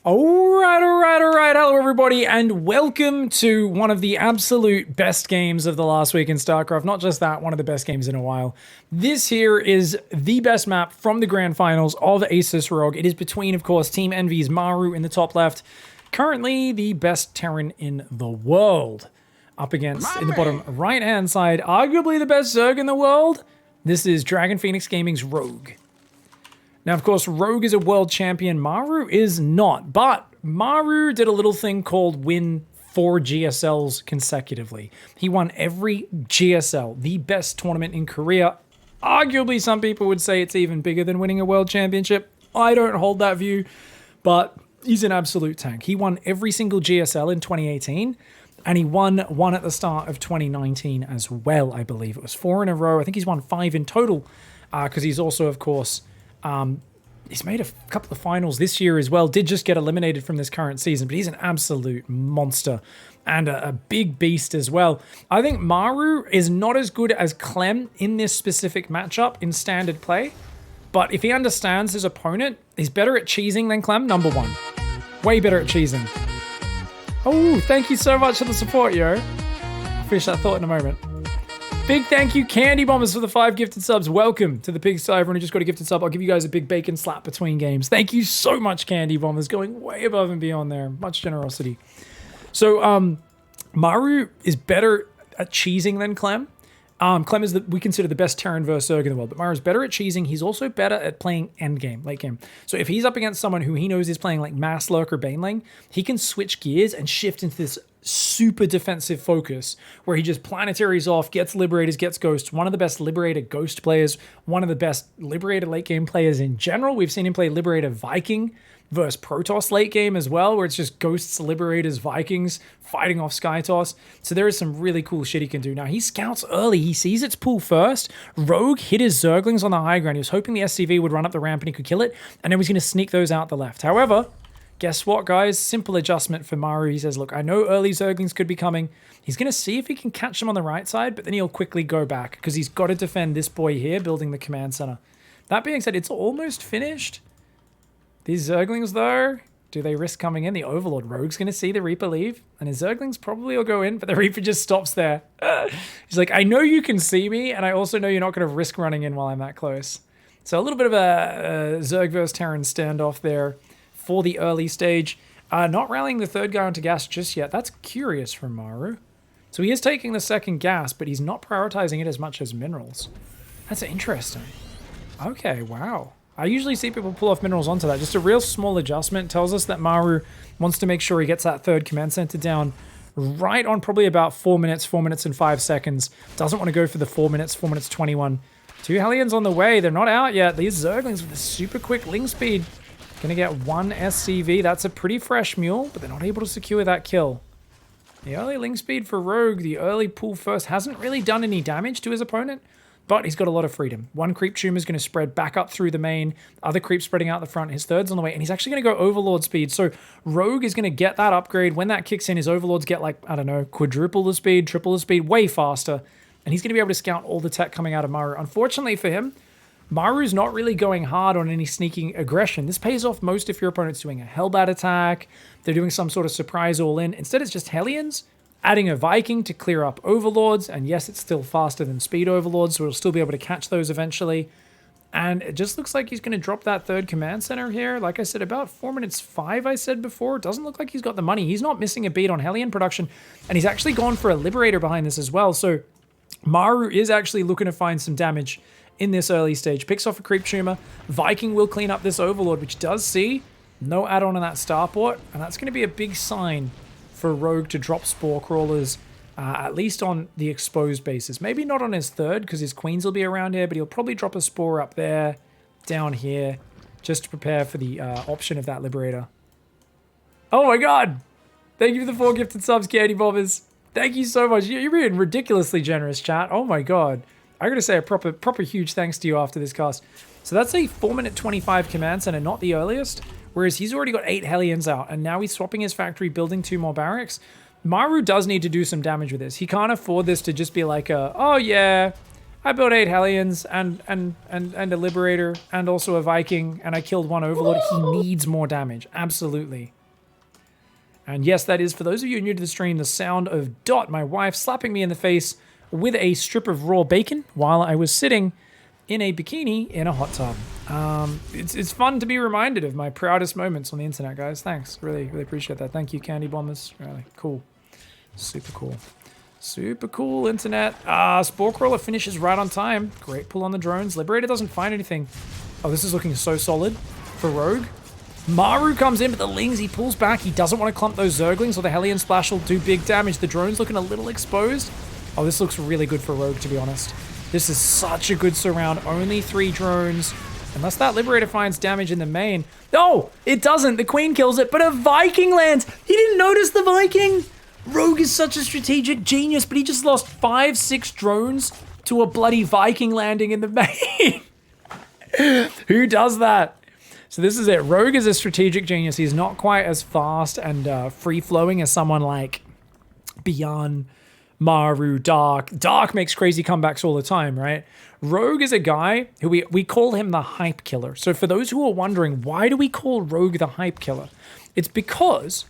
All right. Hello, everybody, and welcome to one of the absolute best games of the last week in StarCraft. Not just that, one of the best games in a while. This here is the best map from the grand finals of ASUS ROG. It is between, of course, Team Envy's Maru in the top left, currently the best Terran in the world, up against, in the bottom right-hand side, arguably the best Zerg in the world. This is Dragon Phoenix Gaming's ROG. Now, of course, ROG is a world champion. Maru is not, but Maru did a little thing called win 4 GSLs consecutively. He won every GSL, the best tournament in Korea. Arguably, some people would say it's even bigger than winning a world championship. I don't hold that view, but he's an absolute tank. He won every single GSL in 2018, and he won one at the start of 2019 as well, I believe. It was 4 in a row. I think he's won 5 in total, because he's also, of course... he's made a couple of finals this year as well. Did just get eliminated from this current season, but he's an absolute monster and a big beast as well. I think Maru is not as good as Clem in this specific matchup in standard play, but if he understands his opponent, he's better at cheesing than Clem, number one. Way better at cheesing. Oh, thank you so much for the support, yo. I'll finish that thought in a moment. Big thank you, Candy Bombers, for the 5 gifted subs. Welcome to the Pigstarcraft. Everyone who just got a gifted sub, I'll give you guys a big bacon slap between games. Thank you so much, Candy Bombers. Going way above and beyond there. Much generosity. So, Maru is better at cheesing than Clem. Clem is, we consider the best Terran versus Zerg in the world, but Maru's better at cheesing. He's also better at playing endgame, late game. So if he's up against someone who he knows is playing like Mass Lurk or Baneling, he can switch gears and shift into this super defensive focus where he just planetaries off, gets Liberators, gets Ghosts. One of the best Liberator Ghost players, one of the best Liberator late game players in general. We've seen him play Liberator Viking versus Protoss late game as well, where it's just Ghosts, Liberators, Vikings fighting off Skytoss. So there is some really cool shit he can do. Now, he scouts early. He sees its pull first. Rogue hit his Zerglings on the high ground. He was hoping the SCV would run up the ramp and he could kill it, and then he's going to sneak those out the left. However, guess what, guys? Simple adjustment for Maru. He says, look, I know early Zerglings could be coming. He's going to see if he can catch them on the right side, but then he'll quickly go back because he's got to defend this boy here, building the command center. That being said, it's almost finished. These Zerglings, though, do they risk coming in? The Overlord Rogue's going to see the Reaper leave, and his Zerglings probably will go in, but the Reaper just stops there. He's like, I know you can see me, and I also know you're not going to risk running in while I'm that close. So a little bit of a Zerg versus Terran standoff there for the early stage. Not rallying the third guy onto gas just yet. That's curious from Maru. So he is taking the second gas, but he's not prioritizing it as much as minerals. That's interesting. Okay, wow. I usually see people pull off minerals onto that. Just a real small adjustment tells us that Maru wants to make sure he gets that third command center down right on probably about 4 minutes and 5 seconds. Doesn't want to go for the 4 minutes 21. 2 Hellions on the way. They're not out yet. These Zerglings with a super quick ling speed. Gonna get 1 SCV. That's a pretty fresh mule, but they're not able to secure that kill. The early ling speed for Rogue, the early pull first, hasn't really done any damage to his opponent, but he's got a lot of freedom. 1 creep tumor is going to spread back up through the main, other creep spreading out the front, his third's on the way, and he's actually going to go Overlord speed. So Rogue is going to get that upgrade. When that kicks in, his Overlords get like, I don't know, quadruple the speed, triple the speed, way faster, and he's going to be able to scout all the tech coming out of Maru. Unfortunately for him, Maru's not really going hard on any sneaking aggression. This pays off most if your opponent's doing a Hellbat attack, they're doing some sort of surprise all-in. Instead, it's just Hellions, adding a Viking to clear up Overlords, and yes, it's still faster than Speed Overlords, so it'll still be able to catch those eventually. And it just looks like he's going to drop that third command center here. Like I said, about 4 minutes 5, I said before. It doesn't look like he's got the money. He's not missing a beat on Hellion production, and he's actually gone for a Liberator behind this as well. So Maru is actually looking to find some damage in this early stage. Picks off a creep tumor. Viking will clean up this Overlord, which does see no add-on on that starport, and that's going to be a big sign for Rogue to drop Spore Crawlers, at least on the exposed bases. Maybe not on his third, because his queens will be around here, but he'll probably drop a Spore up there, down here, just to prepare for the option of that Liberator. Oh my god! Thank you for the 4 gifted subs, Candy Bobbers. Thank you so much. You're being ridiculously generous, chat. Oh my god. I gotta say a proper huge thanks to you after this cast. So that's a 4 minute 25 command center, not the earliest. Whereas he's already got 8 Hellions out, and now he's swapping his factory, building 2 more barracks. Maru does need to do some damage with this. He can't afford this to just be like a, oh yeah, I built 8 Hellions and a Liberator and also a Viking, and I killed 1 Overlord. He needs more damage, absolutely. And yes, that is, for those of you new to the stream, the sound of Dot, my wife, slapping me in the face with a strip of raw bacon while I was sitting in a bikini in a hot tub. It's fun to be reminded of my proudest moments on the internet, guys. Thanks. Really appreciate that. Thank you, Candy Bombers. Really cool. Super cool. Super cool, internet. Spore Crawler finishes right on time. Great pull on the drones. Liberator doesn't find anything. Oh, this is looking so solid for Rogue. Maru comes in, but the Lings, he pulls back. He doesn't want to clump those Zerglings, or the Hellion Splash will do big damage. The drone's looking a little exposed. Oh, this looks really good for Rogue, to be honest. This is such a good surround. Only 3 drones. Unless that Liberator finds damage in the main. No, it doesn't. The Queen kills it, but a Viking lands. He didn't notice the Viking. Rogue is such a strategic genius, but he just lost 5-6 drones to a bloody Viking landing in the main. Who does that? So this is it. Rogue is a strategic genius. He's not quite as fast and free-flowing as someone like Beyond, Maru, Dark. Dark makes crazy comebacks all the time, right? Rogue is a guy who we call him the hype killer. So for those who are wondering, why do we call Rogue the hype killer? It's because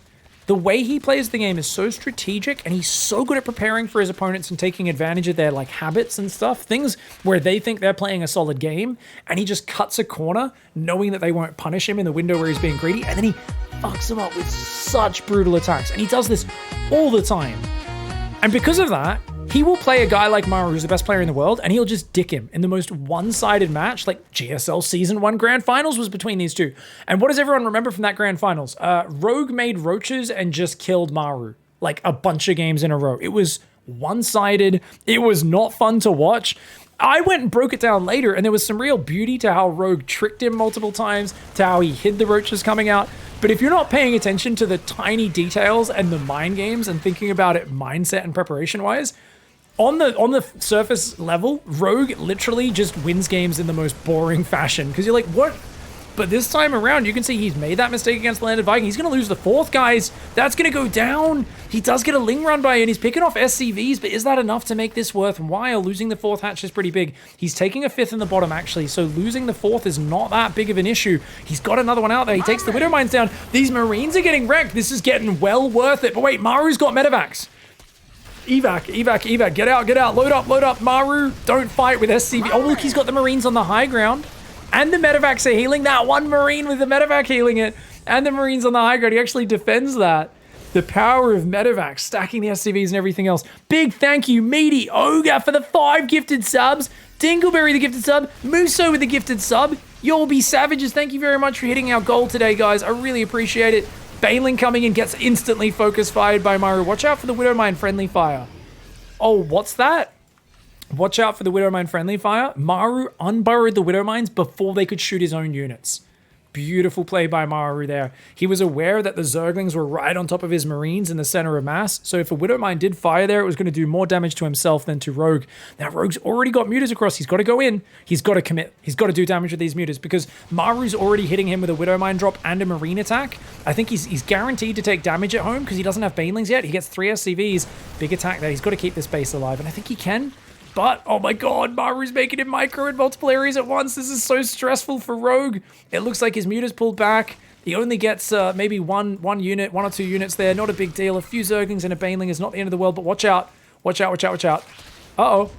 the way he plays the game is so strategic, and he's so good at preparing for his opponents and taking advantage of their like habits and stuff, things where they think they're playing a solid game, and he just cuts a corner knowing that they won't punish him in the window where he's being greedy, and then he fucks them up with such brutal attacks. And he does this all the time. And because of that, he will play a guy like Maru, who's the best player in the world, and he'll just dick him in the most one-sided match. Like GSL Season 1 Grand Finals was between these two. And what does everyone remember from that Grand Finals? Rogue made roaches and just killed Maru. Like a bunch of games in a row. It was one-sided. It was not fun to watch. I went and broke it down later, and there was some real beauty to how Rogue tricked him multiple times, to how he hid the roaches coming out. But if you're not paying attention to the tiny details and the mind games and thinking about it mindset and preparation-wise, on the surface level, Rogue literally just wins games in the most boring fashion. Because you're like, what? But this time around, you can see he's made that mistake against the Landed Viking. He's going to lose the 4th, guys. That's going to go down. He does get a Ling run by, and he's picking off SCVs, but is that enough to make this worthwhile? Losing the 4th hatch is pretty big. He's taking a 5th in the bottom, actually, so losing the 4th is not that big of an issue. He's got another one out there. He takes the Widow Mines down. These Marines are getting wrecked. This is getting well worth it. But wait, Maru's got medevacs. Evac. Get out. Load up. Maru, don't fight with SCV. Oh, look, he's got the Marines on the high ground. And the medevacs are healing. That one Marine with the medevac healing it. And the Marines on the high ground. He actually defends that. The power of medevacs, stacking the SCVs and everything else. Big thank you, Meaty Ogre, for the 5 gifted subs. Dingleberry, the gifted sub. Muso with the gifted sub. You'll be savages. Thank you very much for hitting our goal today, guys. I really appreciate it. Baneling coming in, gets instantly focus fired by Maru. Watch out for the Widowmine friendly fire. Oh, what's that? Watch out for the Widowmine friendly fire. Maru unburrowed the Widowmines before they could shoot his own units. Beautiful play by Maru there. He was aware that the Zerglings were right on top of his Marines in the center of mass, so if a Widowmine did fire there, it was going to do more damage to himself than to Rogue. Now, Rogue's already got mutas across. He's got to go in. He's got to commit. He's got to do damage with these mutas because Maru's already hitting him with a Widowmine drop and a Marine attack. I think he's guaranteed to take damage at home because he doesn't have Banelings yet. He gets 3 SCVs. Big attack there. He's got to keep this base alive, and I think he can. But, oh my god, Maru's making him micro in multiple areas at once. This is so stressful for Rogue. It looks like his muta's pulled back. He only gets maybe one unit, 1 or 2 units there. Not a big deal. A few Zerglings and a Baneling is not the end of the world, but watch out. Watch out. Uh-oh.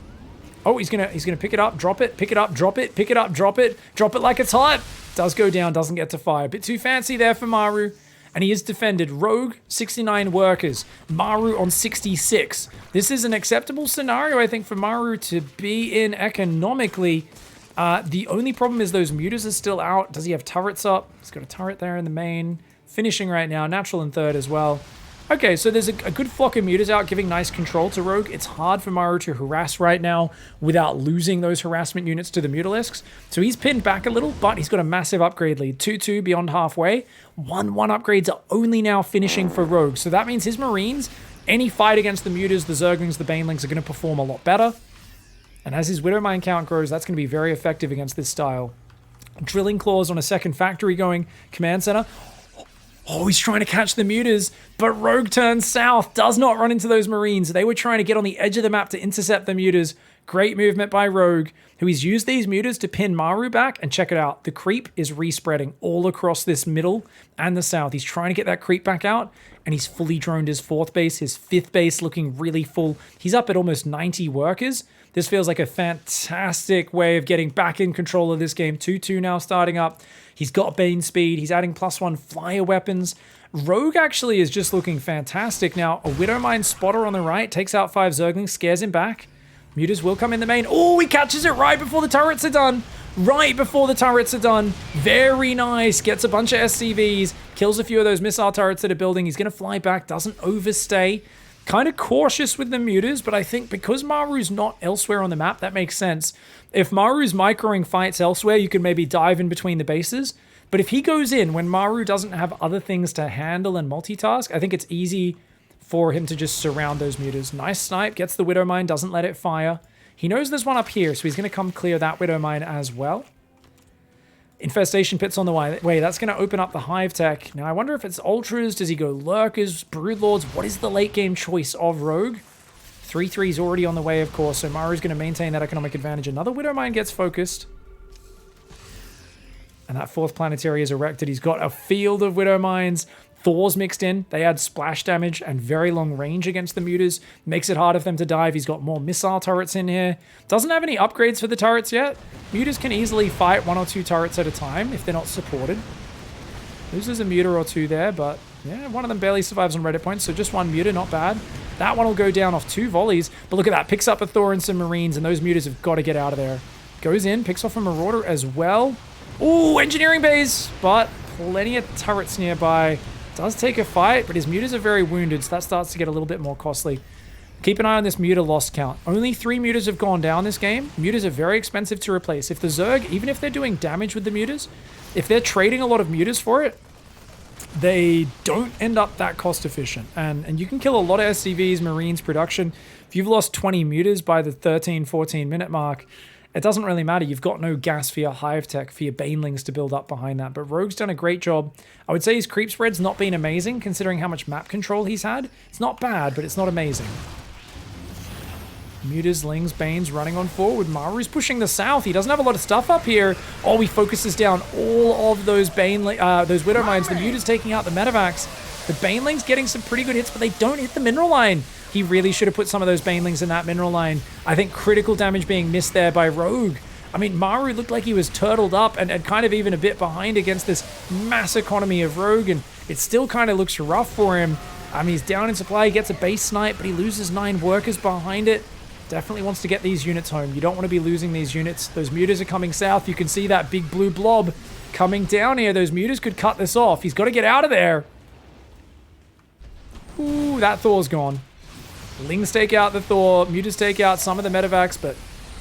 Oh, he's gonna pick it up, drop it, pick it up, drop it, pick it up, drop it like it's hot. Does go down, doesn't get to fire. Bit too fancy there for Maru. And he is defended. Rogue, 69 workers. Maru on 66. This is an acceptable scenario, I think, for Maru to be in economically. The only problem is those mutas are still out. Does he have turrets up? He's got a turret there in the main. Finishing right now. Natural in 3rd as well. Okay, so there's a good flock of mutas out giving nice control to Rogue. It's hard for Maru to harass right now without losing those harassment units to the Mutalisks. So he's pinned back a little, but he's got a massive upgrade lead. 2-2 beyond halfway. 1-1 upgrades are only now finishing for Rogue. So that means his Marines, any fight against the mutas, the Zerglings, the Banelings are going to perform a lot better. And as his Widowmine count grows, that's going to be very effective against this style. Drilling Claws on a second factory going. Command Center. Oh, he's trying to catch the mutas, but Rogue turns south, does not run into those Marines. They were trying to get on the edge of the map to intercept the mutas. Great movement by Rogue, who he's used these mutas to pin Maru back. And check it out. The creep is respreading all across this middle and the south. He's trying to get that creep back out, and he's fully droned his 4th base. His 5th base looking really full. He's up at almost 90 workers. This feels like a fantastic way of getting back in control of this game. 2-2 now starting up. He's got Bane speed. He's adding +1 flyer weapons. Rogue actually is just looking fantastic. Now, a Widowmine spotter on the right takes out 5 Zerglings, scares him back. Mutas will come in the main. Oh, he catches it right before the turrets are done. Right before the turrets are done. Very nice. Gets a bunch of SCVs. Kills a few of those missile turrets that are building. He's going to fly back. Doesn't overstay. Kind of cautious with the mutas, but I think because Maru's not elsewhere on the map, that makes sense. If Maru's microing fights elsewhere, you can maybe dive in between the bases. But if he goes in when Maru doesn't have other things to handle and multitask, I think it's easy for him to just surround those mutas. Nice snipe, gets the Widowmine, doesn't let it fire. He knows there's one up here, so he's going to come clear that Widowmine as well. Infestation pits on the way. That's going to open up the hive tech. Now, I wonder if it's ultras. Does he go lurkers, broodlords? What is the late game choice of Rogue? 3-3 is already on the way, of course, so Maru's going to maintain that economic advantage. Another Widowmine gets focused. And that 4th planetary is erected. He's got a field of Widowmines. Thor's mixed in. They add splash damage and very long range against the mutas. Makes it harder for them to dive. He's got more missile turrets in here. Doesn't have any upgrades for the turrets yet. Mutas can easily fight 1 or 2 turrets at a time if they're not supported. Loses a muta or 2 there, but yeah, one of them barely survives on Reddit points, so just 1 muta, not bad. That one will go down off 2 volleys, but look at that. Picks up a Thor and some Marines, and those mutas have got to get out of there. Goes in, picks off a Marauder as well. Ooh, engineering bays, but plenty of turrets nearby. Does take a fight, but his mutas are very wounded, so that starts to get a little bit more costly. Keep an eye on this muta loss count. Only 3 mutas have gone down this game. Mutas are very expensive to replace. If the Zerg, even if they're doing damage with the mutas, if they're trading a lot of mutas for it, they don't end up that cost efficient. And you can kill a lot of SCVs, Marines, production. If you've lost 20 mutas by the 13, 14 minute mark, it doesn't really matter. You've got no gas for your hive tech, for your banelings to build up behind that. But Rogue's done a great job. I would say his creep spread's not been amazing, considering how much map control he's had. It's not bad, but it's not amazing. Mutas, Lings, Banes running on forward. Maru's pushing the south. He doesn't have a lot of stuff up here. Oh, he focuses down all of those those Widowmines. The Muta's taking out the Medivacs. The Banelings getting some pretty good hits, but they don't hit the mineral line. He really should have put some of those Banelings in that mineral line. I think critical damage being missed there by Rogue. I mean, Maru looked like he was turtled up and kind of even a bit behind against this mass economy of Rogue, and it still kind of looks rough for him. I mean, he's down in supply, he gets a base snipe, but he loses 9 workers behind it. Definitely wants to get these units home. You don't want to be losing these units. Those mutas are coming south. You can see that big blue blob coming down here. Those mutas could cut this off. He's got to get out of there. Ooh, that Thor's gone. Lings take out the Thor. Mutas take out some of the Medivacs, but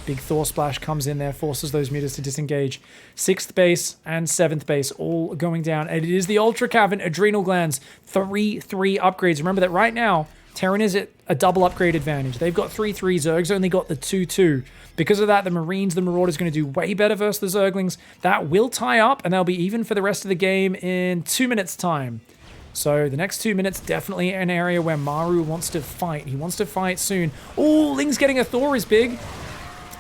big Thor splash comes in there, forces those mutas to disengage. 6th base and 7th base all going down. And it is the Ultra Cavern Adrenal Glands. 3-3 upgrades. Remember that right now, Terran is at a double upgrade advantage. They've got 3-3. Zerg's only got the 2-2. Because of that, the Marines, the Marauders, going to do way better versus the Zerglings. That will tie up, and they'll be even for the rest of the game in 2 minutes' time. So the next 2 minutes, definitely an area where Maru wants to fight. He wants to fight soon. Oh, Ling's getting a Thor is big.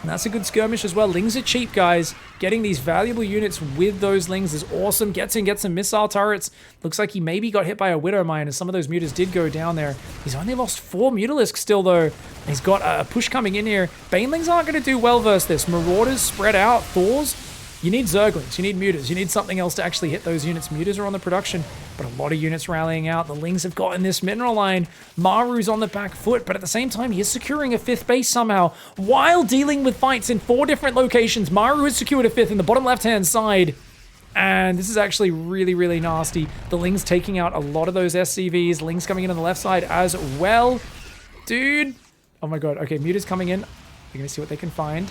And that's a good skirmish as well. Lings are cheap, guys. Getting these valuable units with those Lings is awesome. Gets some missile turrets. Looks like he maybe got hit by a Widowmine, as some of those mutas did go down there. He's only lost 4 Mutalisks still, though. He's got a push coming in here. Banelings aren't going to do well versus this. Marauders spread out. Thors. You need Zerglings, you need mutas, you need something else to actually hit those units. Mutas are on the production, but a lot of units rallying out. The Lings have gotten this mineral line. Maru's on the back foot, but at the same time, he is securing a 5th base somehow. While dealing with fights in 4 different locations, Maru has secured a 5th in the bottom left-hand side. And this is actually really, really nasty. The Lings taking out a lot of those SCVs. Lings coming in on the left side as well. Dude. Oh my god. Okay, mutas coming in. They're going to see what they can find.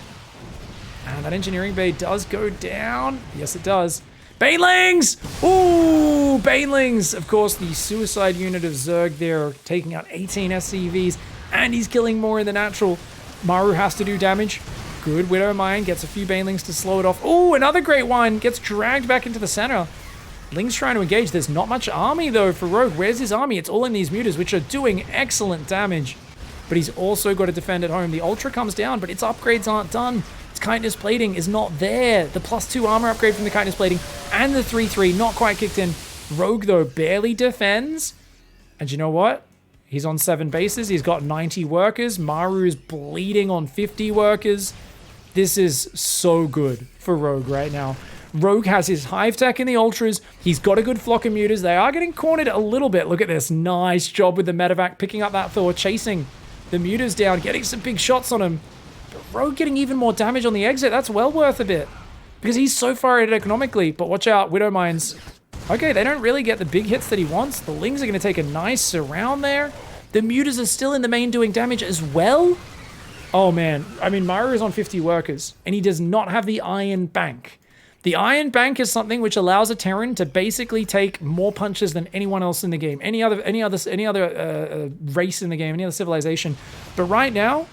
And that engineering bay does go down. Yes, it does. Banelings! Ooh, Banelings! Of course, the suicide unit of Zerg there, taking out 18 SCVs, and he's killing more in the natural. Maru has to do damage. Good Widowmine, gets a few Banelings to slow it off. Ooh, another great one! Gets dragged back into the center. Ling's trying to engage. There's not much army, though, for Rogue. Where's his army? It's all in these mutas, which are doing excellent damage. but he's also got to defend at home. The Ultra comes down, but its upgrades aren't done. Its chitinous plating is not there. The +2 armor upgrade from the chitinous plating and the 3-3 not quite kicked in. Rogue, though, barely defends. And you know what? He's on 7 bases. He's got 90 workers. Maru's bleeding on 50 workers. This is so good for Rogue right now. Rogue has his hive tech in the ultras. He's got a good flock of mutas. They are getting cornered a little bit. Look at this. Nice job with the medevac, picking up that Thor, chasing the mutas down, getting some big shots on him. But Rogue getting even more damage on the exit. That's well worth a bit because he's so far ahead economically. But watch out, Widow Mines. Okay, they don't really get the big hits that he wants. The Lings are going to take a nice surround there. The mutas are still in the main doing damage as well. Oh man, I mean, Maru is on 50 workers and he does not have the Iron Bank. The Iron Bank is something which allows a Terran to basically take more punches than anyone else in the game, any other race in the game, any other civilization. But right now,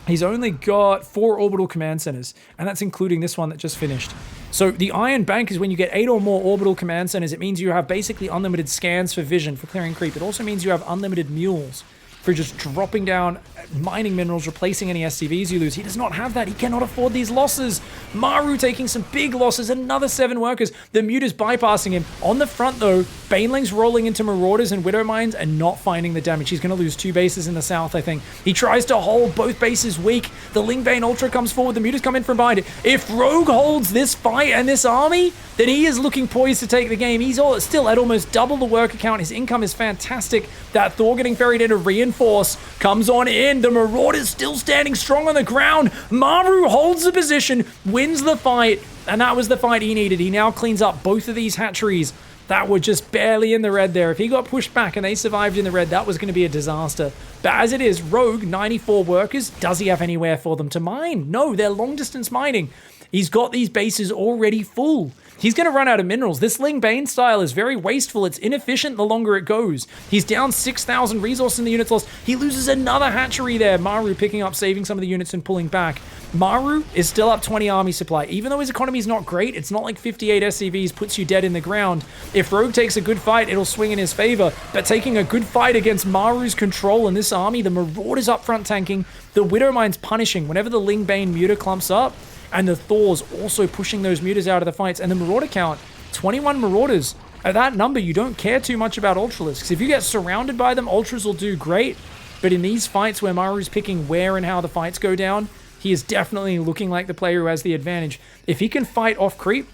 he's only got 4 orbital command centers, and that's including this one that just finished. So the Iron Bank is when you get 8 or more orbital command centers. It means you have basically unlimited scans for vision, for clearing creep. It also means you have unlimited mules for just dropping down mining minerals, replacing any SCVs you lose. He does not have that. He cannot afford these losses. Maru taking some big losses, another 7 workers. The mutas bypassing him. On the front though, Banelings rolling into Marauders and Widow Mines and not finding the damage. He's going to lose 2 bases in the south, I think. He tries to hold both bases weak. The Lingbane Ultra comes forward. The mutas come in from behind it. If Rogue holds this fight and this army, then he is looking poised to take the game. He's still at almost double the worker count. His income is fantastic. That Thor getting ferried in to reinforce comes on in. The Marauders still standing strong on the ground. Maru holds the position, wins the fight, and that was the fight he needed. He now cleans up both of these hatcheries that were just barely in the red there. If he got pushed back and they survived in the red, that was going to be a disaster. But as it is, Rogue, 94 workers. Does he have anywhere for them to mine? No, they're long distance mining. He's got these bases already full. He's going to run out of minerals. This Ling Bane style is very wasteful. It's inefficient the longer it goes. He's down 6,000 resources in the units lost. He loses another hatchery there. Maru picking up, saving some of the units and pulling back. Maru is still up 20 army supply. Even though his economy is not great, it's not like 58 SCVs puts you dead in the ground. If Rogue takes a good fight, it'll swing in his favor. But taking a good fight against Maru's control in this army, the Marauders up front tanking, the Widow Mine's punishing. Whenever the Ling Bane muta clumps up, and the Thor's also pushing those mutas out of the fights. And the Marauder count, 21 Marauders. At that number, you don't care too much about Ultralisks. If you get surrounded by them, Ultras will do great. But in these fights where Maru's picking where and how the fights go down, he is definitely looking like the player who has the advantage. If he can fight off creep,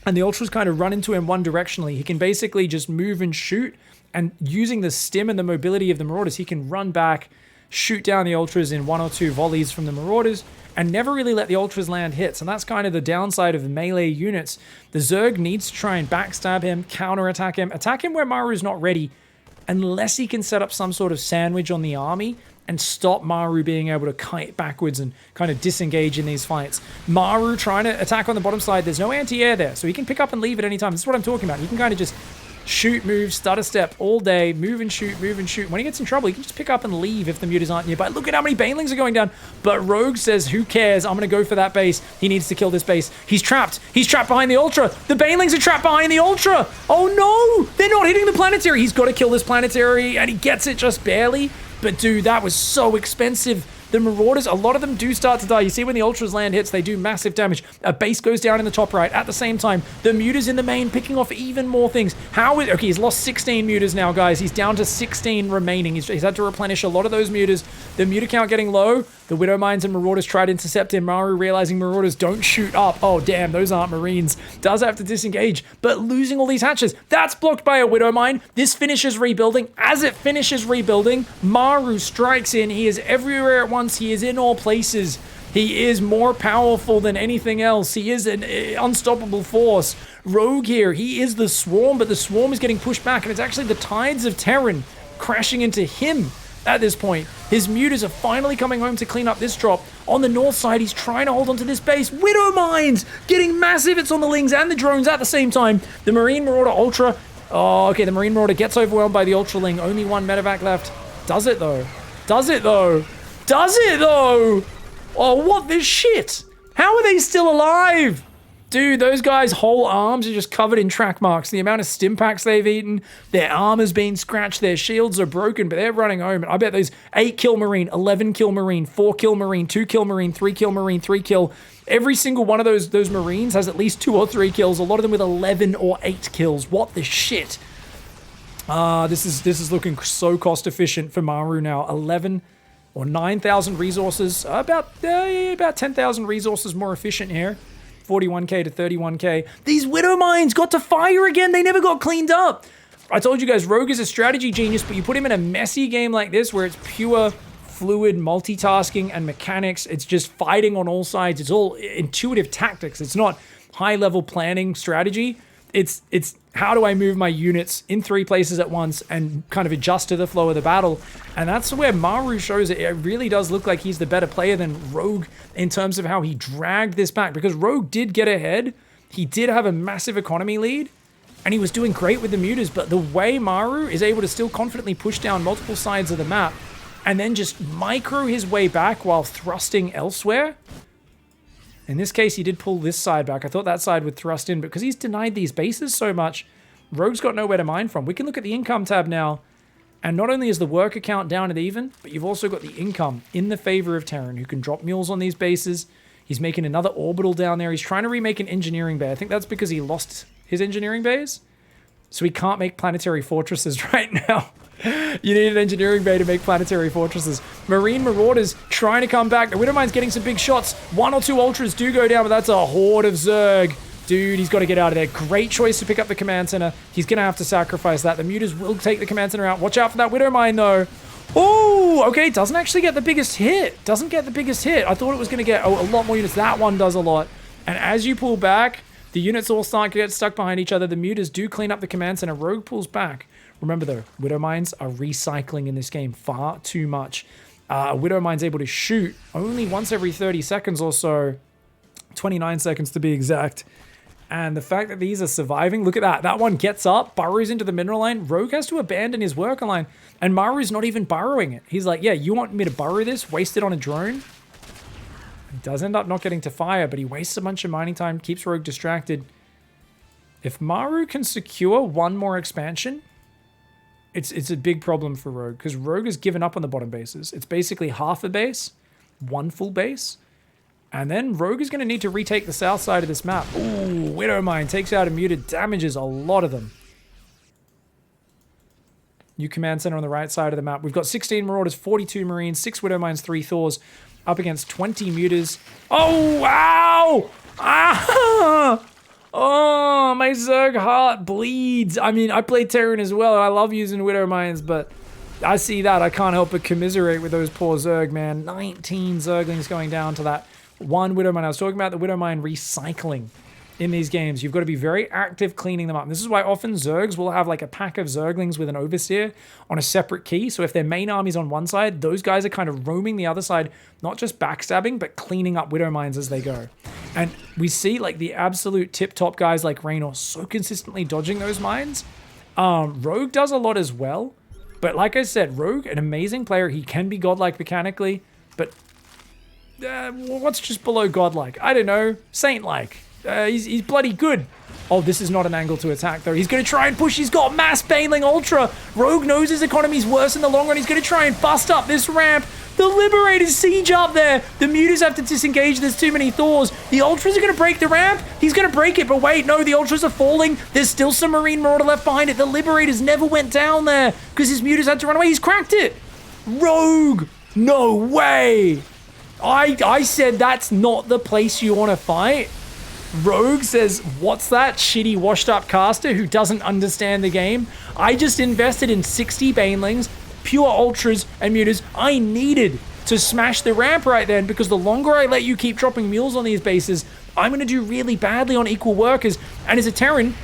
and the Ultras kind of run into him one directionally, he can basically just move and shoot. And using the stim and the mobility of the Marauders, he can run back, shoot down the Ultras in 1 or 2 volleys from the Marauders, and never really let the Ultras land hits. And that's kind of the downside of the melee units. The Zerg needs to try and backstab him, counterattack him, attack him where Maru's not ready, unless he can set up some sort of sandwich on the army and stop Maru being able to kite backwards and kind of disengage in these fights. Maru trying to attack on the bottom side. There's no anti-air there, so he can pick up and leave at any time. This is what I'm talking about. He can kind of just shoot, move, stutter step all day, move and shoot, move and shoot. When he gets in trouble, he can just pick up and leave if the mutas aren't nearby. Look at how many Banelings are going down. But Rogue says, who cares? I'm going to go for that base. He needs to kill this base. He's trapped. He's trapped behind the Ultra. The Banelings are trapped behind the Ultra. Oh no! They're not hitting the planetary. He's got to kill this planetary, and he gets it just barely. But dude, that was so expensive. The Marauders, a lot of them do start to die. You see when the Ultras land hits, they do massive damage. A base goes down in the top right. At the same time, the mutas in the main picking off even more things. Okay, he's lost 16 mutas now, guys. He's down to 16 remaining. He's had to replenish a lot of those mutas. The muta count getting low. The Widow Mines and Marauders try to intercept him. Maru realizing Marauders don't shoot up. Oh, damn, those aren't Marines. Does have to disengage, but losing all these hatches. That's blocked by a Widow Mine. This finishes rebuilding. As it finishes rebuilding, Maru strikes in. He is everywhere at once. He is in all places. He is more powerful than anything else. He is an unstoppable force. Rogue here, he is the Swarm, but the Swarm is getting pushed back, and it's actually the Tides of Terran crashing into him at this point. His mutas are finally coming home to clean up this drop. On the north side, he's trying to hold onto this base. Widow Mines getting massive hits on the Lings and the drones at the same time. The Marine Marauder Ultra. Oh, okay, the Marine Marauder gets overwhelmed by the Ultra Ling. Only 1 medevac left. Does it though? Does it though? Does it though? Oh, what the shit? How are they still alive? Dude, those guys' whole arms are just covered in track marks. The amount of stim packs they've eaten, their armor's been scratched, their shields are broken, but they're running home. And I bet those 8 kill Marine, 11 kill Marine, 4 kill Marine, 2 kill Marine, 3 kill Marine, 3 kill. Every single one of those Marines has at least 2 or 3 kills, a lot of them with 11 or 8 kills. What the shit? This is looking so cost efficient for Maru now. 11 or 9,000 resources, about 10,000 resources more efficient here. 41k to 31k. These Widow Mines got to fire again. They never got cleaned up. I told you guys, Rogue is a strategy genius, but you put him in a messy game like this where it's pure fluid multitasking and mechanics. It's just fighting on all sides. It's all intuitive tactics. It's not high-level planning strategy. It's how do I move my units in 3 places at once and kind of adjust to the flow of the battle. And that's where Maru shows it. It really does look like he's the better player than Rogue in terms of how he dragged this back. Because Rogue did get ahead. He did have a massive economy lead. And he was doing great with the mutas. But the way Maru is able to still confidently push down multiple sides of the map and then just micro his way back while thrusting elsewhere. In this case, he did pull this side back. I thought that side would thrust in, but because he's denied these bases so much, Rogue's got nowhere to mine from. We can look at the income tab now, and not only is the work account down at even, but you've also got the income in the favor of Terran, who can drop mules on these bases. He's making another orbital down there. He's trying to remake an engineering bay. I think that's because he lost his engineering bays, so he can't make planetary fortresses right now. You need an engineering bay to make planetary fortresses. Marine Marauders trying to come back. The Widowmine's getting some big shots. 1 or 2 Ultras do go down, but that's a horde of Zerg. Dude, he's got to get out of there. Great choice to pick up the command center. He's going to have to sacrifice that. The mutas will take the command center out. Watch out for that Widowmine, though. Oh, okay. Doesn't actually get the biggest hit. Doesn't get the biggest hit. I thought it was going to get a lot more units. That one does a lot. And as you pull back, the units all start to get stuck behind each other. The mutas do clean up the command center. Rogue pulls back. Remember though, Widow Mines are recycling in this game far too much. Widow Mine's able to shoot only once every 30 seconds or so. 29 seconds to be exact. And the fact that these are surviving, look at that. That one gets up, burrows into the mineral line. Rogue has to abandon his worker line. And Maru's not even burrowing it. He's like, yeah, you want me to burrow this? Waste it on a drone? He does end up not getting to fire, but he wastes a bunch of mining time, keeps Rogue distracted. If Maru can secure one more expansion, it's a big problem for Rogue, because Rogue has given up on the bottom bases. It's basically half a base, 1 full base, and then Rogue is going to need to retake the south side of this map. Ooh, Widow Mine takes out a muted, damages a lot of them. New command center on the right side of the map. We've got 16 Marauders, 42 Marines, 6 Widow Mines, 3 Thors, up against 20 mutas. Oh, wow! Ah! Oh, my Zerg heart bleeds. I mean, I play Terran as well, and I love using Widow Mines, but I see that. I can't help but commiserate with those poor Zerg, man. 19 Zerglings going down to that one Widow Mine. I was talking about the Widow Mine recycling in these games. You've got to be very active cleaning them up. And this is why often Zergs will have like a pack of Zerglings with an Overseer on a separate key. So if their main army's on one side, those guys are kind of roaming the other side, not just backstabbing, but cleaning up Widow Mines as they go. And we see like the absolute tip-top guys like Raynor so consistently dodging those mines. Rogue does a lot as well. But like I said, Rogue, an amazing player. He can be godlike mechanically, but what's just below godlike? I don't know, saint-like. He's bloody good. Oh, this is not an angle to attack, though. He's going to try and push. He's got Mass Baneling Ultra. Rogue knows his economy's worse in the long run. He's going to try and bust up this ramp. The Liberators siege up there. The mutas have to disengage. There's too many Thors. The Ultras are going to break the ramp. He's going to break it, but wait, no, the Ultras are falling. There's still some Marine Marauder left behind it. The Liberators never went down there because his mutas had to run away. He's cracked it. Rogue. No way. I said that's not the place you want to fight. Rogue says, what's that shitty washed up caster who doesn't understand the game? I just invested in 60 Banelings, pure Ultras and mutas. I needed to smash the ramp right then, because the longer I let you keep dropping mules on these bases, I'm going to do really badly on equal workers. And as a Terran,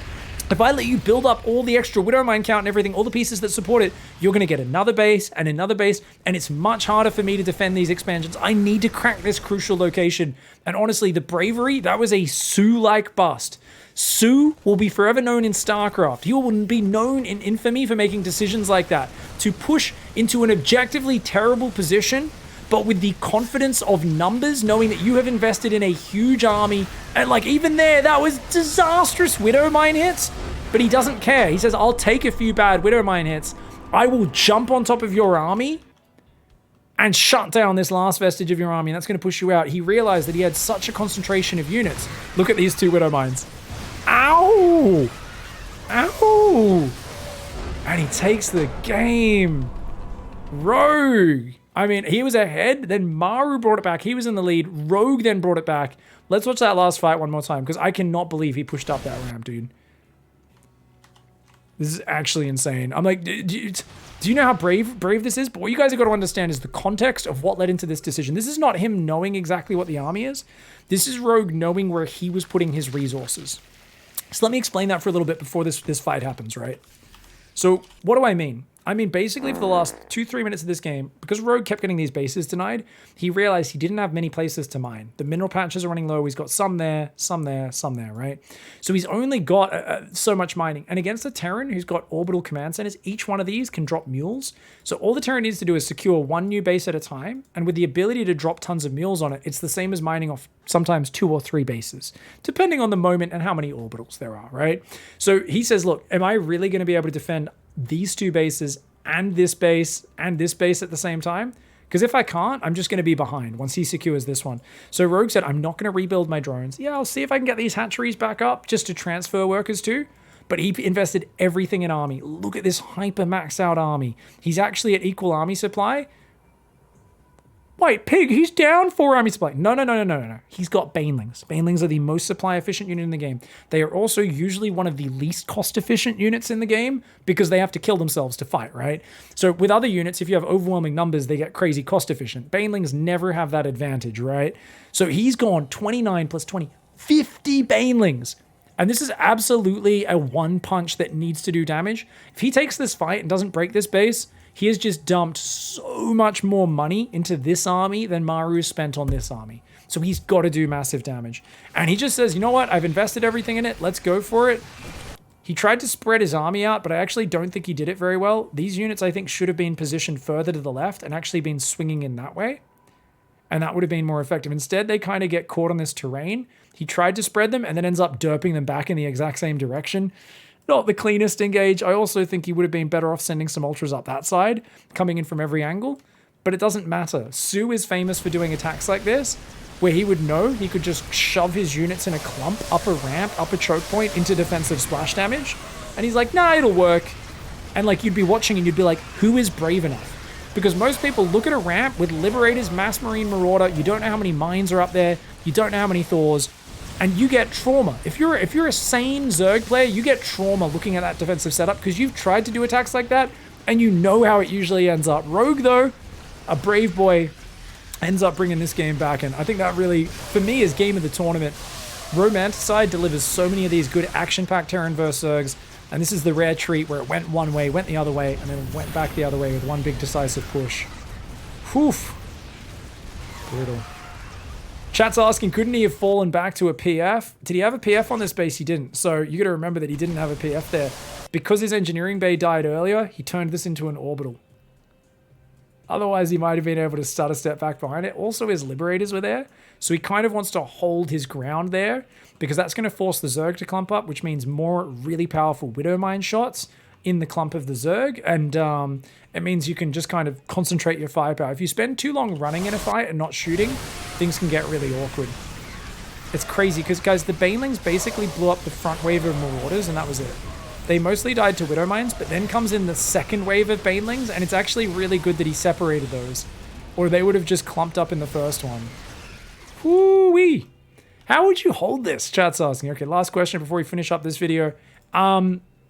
if I let you build up all the extra Widow Mine count and everything, all the pieces that support it, you're going to get another base, and it's much harder for me to defend these expansions. I need to crack this crucial location. And honestly, the bravery, that was a Sue-like bust. Sue will be forever known in StarCraft. He will be known in infamy for making decisions like that. To push into an objectively terrible position, but with the confidence of numbers, knowing that you have invested in a huge army, and like even there, that was disastrous Widow Mine hits, but he doesn't care. He says, I'll take a few bad Widow Mine hits. I will jump on top of your army and shut down this last vestige of your army, and that's going to push you out. He realized that he had such a concentration of units. Look at these 2 Widow Mines. Ow! Ow! And he takes the game. Rogue. I mean, he was ahead, then Maru brought it back. He was in the lead. Rogue then brought it back. Let's watch that last fight one more time, because I cannot believe he pushed up that ramp, dude. This is actually insane. I'm like, do you know how brave this is? But what you guys have got to understand is the context of what led into this decision. This is not him knowing exactly what the army is. This is Rogue knowing where he was putting his resources. So let me explain that for a little bit before this fight happens, right? So what do I mean? I mean, basically for the last 2-3 minutes of this game, because Rogue kept getting these bases denied, he realized he didn't have many places to mine. The mineral patches are running low. He's got some there, some there, some there, right? So he's only got so much mining. And against a Terran who's got orbital command centers, each one of these can drop mules. So all the Terran needs to do is secure 1 new base at a time. And with the ability to drop tons of mules on it, it's the same as mining off sometimes 2 or 3 bases, depending on the moment and how many orbitals there are, right? So he says, look, am I really going to be able to defend these 2 bases and this base at the same time? Because if I can't, I'm just going to be behind once he secures this one. So Rogue said, I'm not going to rebuild my drones. Yeah, I'll see if I can get these hatcheries back up just to transfer workers to. But he invested everything in army. Look at this hyper maxed out army. He's actually at equal army supply. Wait, Pig, he's down 4 army supply. No. He's got Banelings. Banelings are the most supply efficient unit in the game. They are also usually one of the least cost efficient units in the game because they have to kill themselves to fight, right? So with other units, if you have overwhelming numbers, they get crazy cost efficient. Banelings never have that advantage, right? So he's gone 29 plus 20, 50 Banelings. And this is absolutely a one punch that needs to do damage. If he takes this fight and doesn't break this base, he has just dumped so much more money into this army than Maru spent on this army. So he's got to do massive damage. And he just says, you know what? I've invested everything in it. Let's go for it. He tried to spread his army out, but I actually don't think he did it very well. These units, I think, should have been positioned further to the left and actually been swinging in that way. And that would have been more effective. Instead, they kind of get caught on this terrain. He tried to spread them and then ends up derping them back in the exact same direction. Not the cleanest engage. I also think he would have been better off sending some ultras up that side, coming in from every angle. But it doesn't matter. Su is famous for doing attacks like this, where he would know he could just shove his units in a clump, up a ramp, up a choke point, into defensive splash damage. And he's like, nah, it'll work. And like, you'd be watching and you'd be like, who is brave enough? Because most people look at a ramp with Liberators, Mass Marine Marauder, you don't know how many mines are up there, you don't know how many Thors, and you get trauma. If you're a sane Zerg player, you get trauma looking at that defensive setup because you've tried to do attacks like that and you know how it usually ends up. Rogue, though, a brave boy, ends up bringing this game back, and I think that really, for me, is game of the tournament. Romanticide delivers so many of these good action-packed Terran versus Zergs, and this is the rare treat where it went one way, went the other way, and then went back the other way with one big decisive push. Whew. Brutal. Chat's asking, couldn't he have fallen back to a PF? Did he have a PF on this base? He didn't. So you got to remember that he didn't have a PF there. Because his engineering bay died earlier, he turned this into an orbital. Otherwise, he might have been able to start a step back behind it. Also, his Liberators were there. So he kind of wants to hold his ground there because that's going to force the Zerg to clump up, which means more really powerful Widow Mine shots in the clump of the Zerg. And it means you can just kind of concentrate your firepower. If you spend too long running in a fight and not shooting, things can get really awkward. It's crazy because, guys, the Banelings basically blew up the front wave of Marauders and that was it. They mostly died to Widow Mines, but then comes in the second wave of Banelings, and it's actually really good that he separated those, or they would have just clumped up in the first one. Whoo-wee! How would you hold this? Chat's asking. Okay, last question before we finish up this video.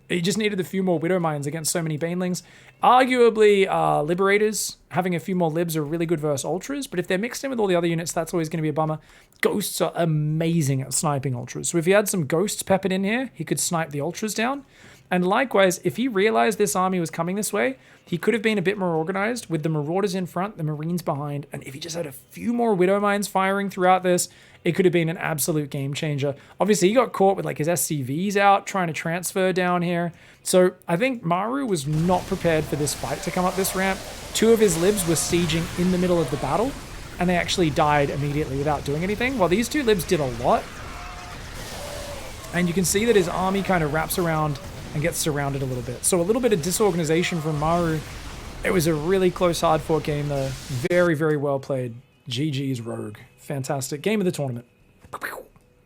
He just needed a few more Widow Mines against so many Banelings. Arguably, Liberators, having a few more Libs are really good versus Ultras, but if they're mixed in with all the other units, that's always going to be a bummer. Ghosts are amazing at sniping Ultras. So if he had some Ghosts peppered in here, he could snipe the Ultras down. And likewise, if he realized this army was coming this way, he could have been a bit more organized with the Marauders in front, the Marines behind, and if he just had a few more Widow Mines firing throughout this, it could have been an absolute game changer. Obviously, he got caught with like his SCVs out, trying to transfer down here. So I think Maru was not prepared for this fight to come up this ramp. 2 of his libs were sieging in the middle of the battle, and they actually died immediately without doing anything, while these 2 libs did a lot. And you can see that his army kind of wraps around and gets surrounded a little bit. So a little bit of disorganization from Maru. It was a really close hard-fought game though. Very, very well played. GG's ROG. Fantastic game of the tournament.